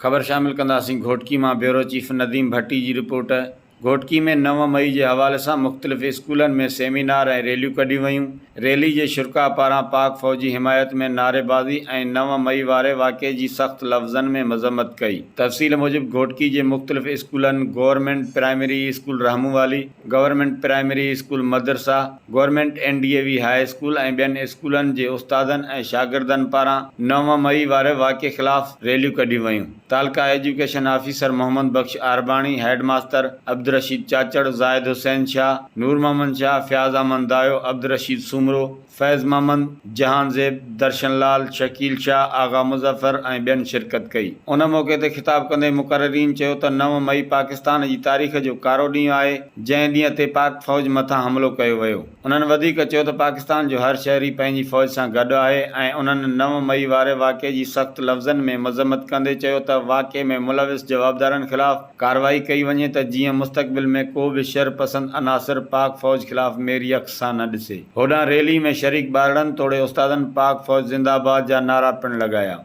ख़बर शामिल कंदासीं घोटकी मां ब्यूरो चीफ नदीम भट्टी जी रिपोर्ट। घोटकी में 9 मई जे हवाले सां मुख़्तलिफ़ स्कूलनि में सेमिनार ऐं रैलियूं कढियूं वयूं। रैली जे शुरा पारां पाक फ़ौज जी हिमायत में नारेबाज़ी ऐं 9 मई वारे वाक़े जी सख़्त लफ़्ज़नि में मज़म्मत कई। तफ़सील मूजिबि घोटकी जे मुख़्तलिफ़ स्कूलनि government primary school Rahmuwali, government primary school मदरसा, गवर्नमेंट NDAV हाई स्कूल ऐं ॿियनि स्कूलनि जे उस्तादनि ऐं शागिर्दनि पारां 9 मई वारे वाक़े ख़िलाफ़ रैलियूं कढियूं वयूं। तालका एजुकेशन ऑफिसर मोहम्मद बख्श आरबाणी, हेड मास्टर अब्दुल रशीद चाचड़, ज़ाहिद हुसैन शाह, नूर मोहम्मद शाह, फ़याज़ अहमद दायो, अब्दुल रशीद सुमरो, फैज़ मोहम्मद, जहान ज़ेब, दर्शन लाल, शकील शाह, आगा मुज़फ़र ऐं ॿियनि शिरकत कई। उन मौक़े ते ख़िताब कंदे मुक़र्रीन चयो त 9 मई पाकिस्तान जी तारीख़ जो कारो ॾींहुं आहे, जंहिं ॾींहं ते पाक फ़ौज मथां हमिलो कयो वियो। उन्हनि वधीक चयो त पाकिस्तान जो हर शहरी पंहिंजी फ़ौज सां गॾु आहे ऐं उन्हनि 9 मई वारे वाक़े जी सख़्त लफ़्ज़नि में मज़म्मत कंदे चयो त वाक़े में मुलविस जवाबदारनि ख़िलाफ़ कार्रवाई कई वञे त जीअं मुस्तक़बिल में को बि शरपसंद अनासिर पाक फ़ौज ख़िलाफ़ मेरी अख सां न ॾिसे। होॾां रैली में शरीक ॿारड़नि तोड़े उस्तादनि पाक फ़ौज ज़िंदाबाद जा नारा पिणु लॻाया।